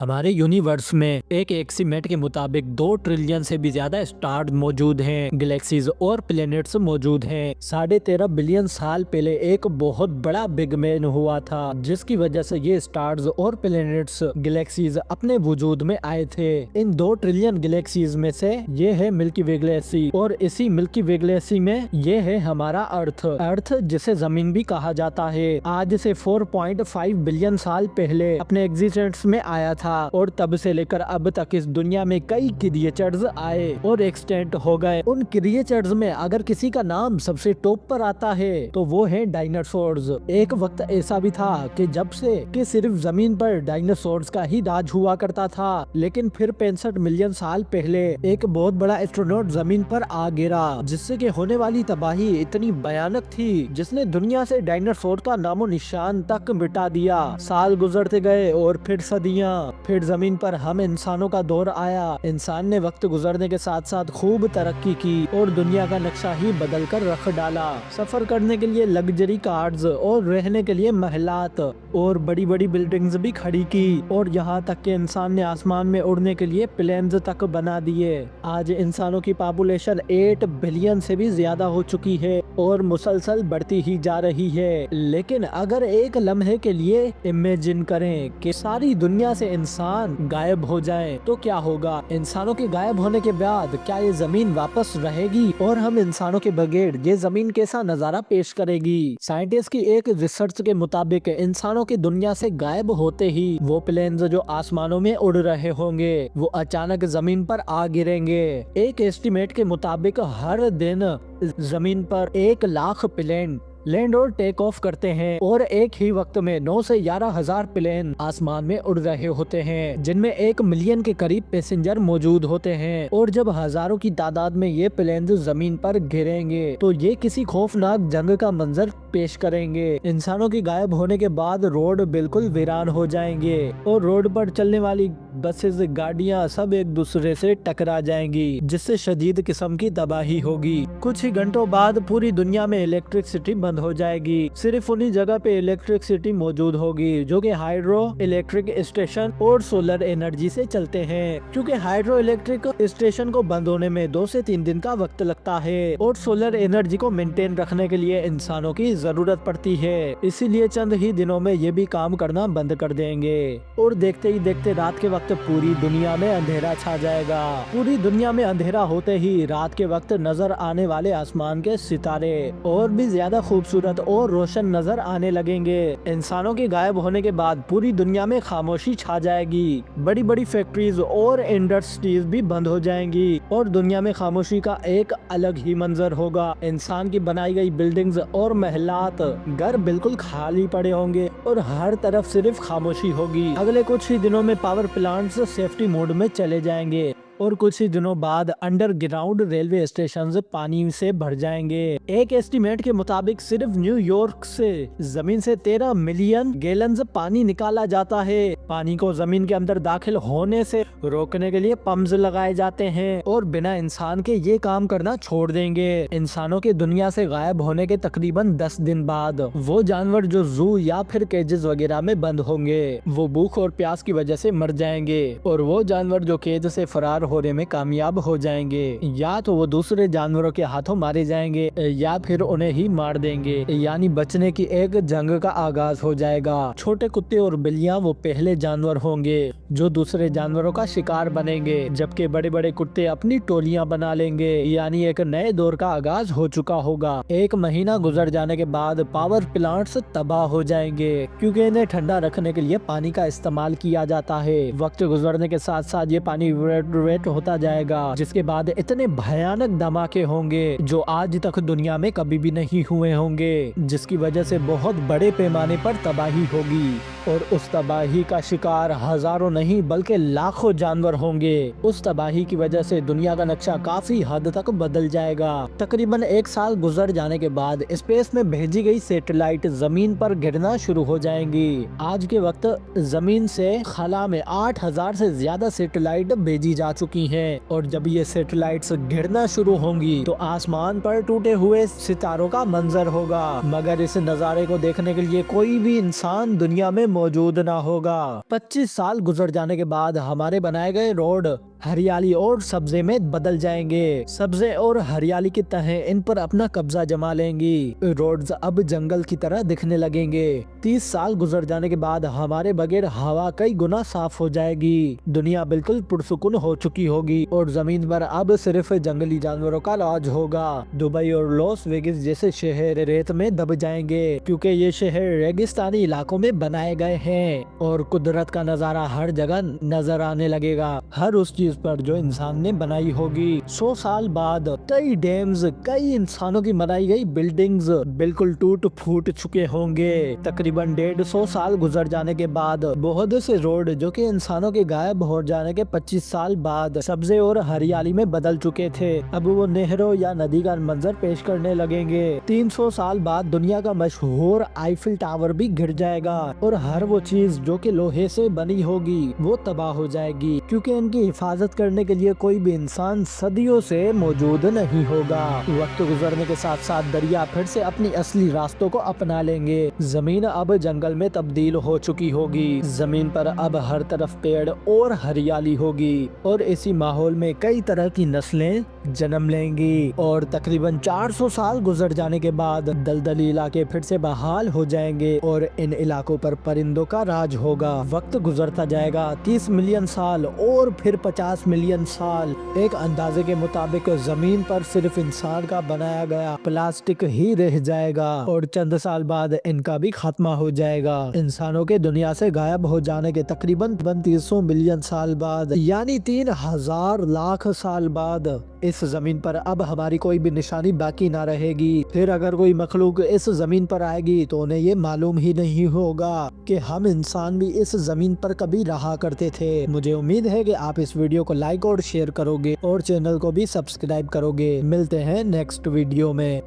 हमारे यूनिवर्स में एक एस्टीमेट के मुताबिक 2 ट्रिलियन से भी ज्यादा स्टार मौजूद हैं, गैलेक्सीज और प्लैनेट्स मौजूद हैं। 13.5 बिलियन साल पहले एक बहुत बड़ा बिग बैंग हुआ था, जिसकी वजह से ये स्टार्स और प्लैनेट्स गैलेक्सीज अपने वजूद में आए थे। इन 2 ट्रिलियन गैलेक्सीज में से ये है मिल्की वे गैलेक्सी, और इसी मिल्की वे गैलेक्सी में ये है हमारा अर्थ जिसे जमीन भी कहा जाता है। आज से 4.5 बिलियन साल पहले अपने एग्जिस्टेंस में आया था, और तब से लेकर अब तक इस दुनिया में कई क्रिएचर्स आए और एक्सटेंट हो गए। उन क्रिएचर्स में अगर किसी का नाम सबसे टॉप पर आता है तो वो है डायनासोर्स। एक वक्त ऐसा भी था कि जब से कि सिर्फ जमीन पर डायनासोर्स का ही राज हुआ करता था, लेकिन फिर 65 मिलियन साल पहले एक बहुत बड़ा एस्ट्रोनॉट जमीन पर आ गिरा, जिससे कि होने वाली तबाही इतनी भयानक थी जिसने दुनिया से डायनासोर का नामो निशान तक मिटा दिया। साल गुजरते गए और फिर सदियां, फिर जमीन पर हम इंसानों का दौर आया। इंसान ने वक्त गुजरने के साथ साथ खूब तरक्की की और दुनिया का नक्शा ही बदल कर रख डाला। सफर करने के लिए लग्जरी कार्स और रहने के लिए महलात और बड़ी बड़ी बिल्डिंग्स भी खड़ी की, और यहाँ तक कि इंसान ने आसमान में उड़ने के लिए प्लेन्स तक बना दिए। आज इंसानों की पॉपुलेशन 8 बिलियन से भी ज्यादा हो चुकी है और मुसलसल बढ़ती ही जा रही है। लेकिन अगर एक लम्हे के लिए इमेजिन करें कि सारी दुनिया से इंसान गायब हो जाए तो क्या होगा? इंसानों के गायब होने के बाद क्या ये जमीन वापस रहेगी, और हम इंसानों के बगैर ये जमीन कैसा नजारा पेश करेगी? साइंटिस्ट की एक रिसर्च के मुताबिक इंसानों की दुनिया से गायब होते ही वो प्लेन्स जो आसमानों में उड़ रहे होंगे वो अचानक जमीन पर आ गिरेंगे। एक एस्टीमेट के मुताबिक हर दिन जमीन पर 1 लाख प्लेन लैंड और टेक ऑफ करते हैं, और एक ही वक्त में 9 से 11 हजार प्लेन आसमान में उड़ रहे होते हैं, जिनमें 1 मिलियन के करीब पैसेंजर मौजूद होते हैं। और जब हजारों की तादाद में ये प्लेन जमीन पर गिरेंगे तो ये किसी खौफनाक जंग का मंजर पेश करेंगे। इंसानों के गायब होने के बाद रोड बिल्कुल वीरान हो जाएंगे और रोड पर चलने वाली बसेस, गाड़ियां सब एक दूसरे से टकरा जाएंगी, जिससे शदीद किस्म की तबाही होगी। कुछ ही घंटों बाद पूरी दुनिया में इलेक्ट्रिसिटी बंद हो जाएगी। सिर्फ उन्हीं जगह पे इलेक्ट्रिसिटी मौजूद होगी जो कि हाइड्रो इलेक्ट्रिक स्टेशन और सोलर एनर्जी से चलते हैं, क्योंकि हाइड्रो इलेक्ट्रिक स्टेशन को बंद होने में 2 से 3 दिन का वक्त लगता है, और सोलर एनर्जी को मेंटेन रखने के लिए इंसानों की जरूरत पड़ती है। इसीलिए चंद ही दिनों में ये भी काम करना बंद कर देंगे, और देखते ही देखते रात के वक्त पूरी दुनिया में अंधेरा छा जाएगा। पूरी दुनिया में अंधेरा होते ही रात के वक्त नजर आने वाले आसमान के सितारे और भी ज्यादा खूबसूरत और रोशन नजर आने लगेंगे। इंसानों के गायब होने के बाद पूरी दुनिया में खामोशी छा जाएगी। बड़ी बड़ी फैक्ट्रीज और इंडस्ट्रीज भी बंद हो जाएंगी, और दुनिया में खामोशी का एक अलग ही मंजर होगा। इंसान की बनाई गई बिल्डिंग्स और महलात, घर बिल्कुल खाली पड़े होंगे और हर तरफ सिर्फ खामोशी होगी। अगले कुछ ही दिनों में पावर प्लांट्स सेफ्टी मोड में चले जाएंगे, और कुछ ही दिनों बाद अंडरग्राउंड रेलवे स्टेशन पानी से भर जाएंगे। एक एस्टीमेट के मुताबिक सिर्फ न्यूयॉर्क से जमीन से 13 मिलियन गैलन्स पानी निकाला जाता है। पानी को जमीन के अंदर दाखिल होने से रोकने के लिए पंप्स लगाए जाते हैं, और बिना इंसान के ये काम करना छोड़ देंगे। इंसानों के दुनिया से गायब होने के तकरीबन 10 दिन बाद वो जानवर जो जू या फिर केजेस वगैरह में बंद होंगे वो भूख और प्यास की वजह से मर जाएंगे, और वो जानवर जो केज से फरार होने में कामयाब हो जाएंगे या तो वो दूसरे जानवरों के हाथों मारे जाएंगे या फिर उन्हें ही मार देंगे। यानी बचने की एक जंग का आगाज हो जाएगा। छोटे कुत्ते और बिल्लियां वो पहले जानवर होंगे जो दूसरे जानवरों का शिकार बनेंगे, जबकि बड़े बड़े कुत्ते अपनी टोलियां बना लेंगे। यानी एक नए दौर का आगाज हो चुका होगा। 1 महीना गुजर जाने के बाद पावर प्लांट्स तबाह हो जाएंगे, क्योंकि इन्हें ठंडा रखने के लिए पानी का इस्तेमाल किया जाता है। वक्त गुजरने के साथ साथ ये पानी वेट होता जाएगा, जिसके बाद इतने भयानक धमाके होंगे जो आज तक दुनिया में कभी भी नहीं हुए होंगे, जिसकी वजह से बहुत बड़े पैमाने पर तबाही होगी, और उस तबाही का शिकार हजारों नहीं बल्कि लाखों जानवर होंगे। उस तबाही की वजह से दुनिया का नक्शा काफी हद तक बदल जाएगा। तकरीबन 1 साल गुजर जाने के बाद स्पेस में भेजी गई सैटेलाइट जमीन पर गिरना शुरू हो जाएंगी। आज के वक्त जमीन से खला में 8000 से ज्यादा सैटेलाइट भेजी जा चुकी चुकी हैं और जब ये सैटेलाइट्स गिरना शुरू होंगी तो आसमान पर टूटे हुए सितारों का मंजर होगा, मगर इस नजारे को देखने के लिए कोई भी इंसान दुनिया में मौजूद ना होगा। 25 साल गुजर जाने के बाद हमारे बनाए गए रोड हरियाली और सब्जे में बदल जाएंगे। सब्जे और हरियाली की तहें इन पर अपना कब्जा जमा लेंगी। रोड्स अब जंगल की तरह दिखने लगेंगे। 30 साल गुजर जाने के बाद हमारे बगैर हवा कई गुना साफ हो जाएगी। दुनिया बिल्कुल पुरसुकून हो चुकी होगी और जमीन पर अब सिर्फ जंगली जानवरों का राज होगा। दुबई और लॉस वेगास जैसे शहर रेत में दब जाएंगे क्योंकि ये शहर रेगिस्तानी इलाकों में बनाए गए हैं और कुदरत का नजारा हर जगह नजर आने लगेगा, हर उस चीज पर जो इंसान ने बनाई होगी। 100 साल बाद कई डैम्स, कई इंसानों की बनाई गई बिल्डिंग्स बिल्कुल टूट फूट चुके होंगे। तकरीबन 150 साल गुजर जाने के बाद बहुत से रोड जो कि इंसानों के गायब हो जाने के 25 साल बाद सब्जे और हरियाली में बदल चुके थे, अब वो नहरों या नदी का मंजर पेश करने लगेंगे। 300 साल बाद दुनिया का मशहूर आईफिल टावर भी गिर जाएगा और हर वो चीज जो कि लोहे से बनी होगी वो तबाह हो जाएगी क्योंकि इनकी हिफाजत करने के लिए कोई भी इंसान सदियों से मौजूद नहीं होगा। वक्त गुजरने के साथ साथ दरिया फिर से अपनी असली रास्तों को अपना लेंगे। जमीन अब जंगल में तब्दील हो चुकी होगी। जमीन पर अब हर तरफ पेड़ और हरियाली होगी और इसी माहौल में कई तरह की नस्लें जन्म लेंगी और तकरीबन 400 साल गुजर जाने के बाद दलदली इलाके फिर से बहाल हो जाएंगे और इन इलाकों पर परिंदों का राज होगा। वक्त गुजरता जाएगा, 30 मिलियन साल और फिर 50 मिलियन साल। एक अंदाजे के मुताबिक जमीन पर सिर्फ इंसान का बनाया गया प्लास्टिक ही रह जाएगा और चंद साल बाद इनका भी खात्मा हो जाएगा। इंसानों के दुनिया से गायब हो जाने के तकरीबन 3200 मिलियन साल बाद यानी 3000 लाख साल बाद इस जमीन पर अब हमारी कोई भी निशानी बाकी ना रहेगी। फिर अगर कोई मखलूक इस जमीन पर आएगी तो उन्हें ये मालूम ही नहीं होगा कि हम इंसान भी इस जमीन पर कभी रहा करते थे। मुझे उम्मीद है कि आप इस वीडियो को लाइक और शेयर करोगे और चैनल को भी सब्सक्राइब करोगे। मिलते हैं नेक्स्ट वीडियो में।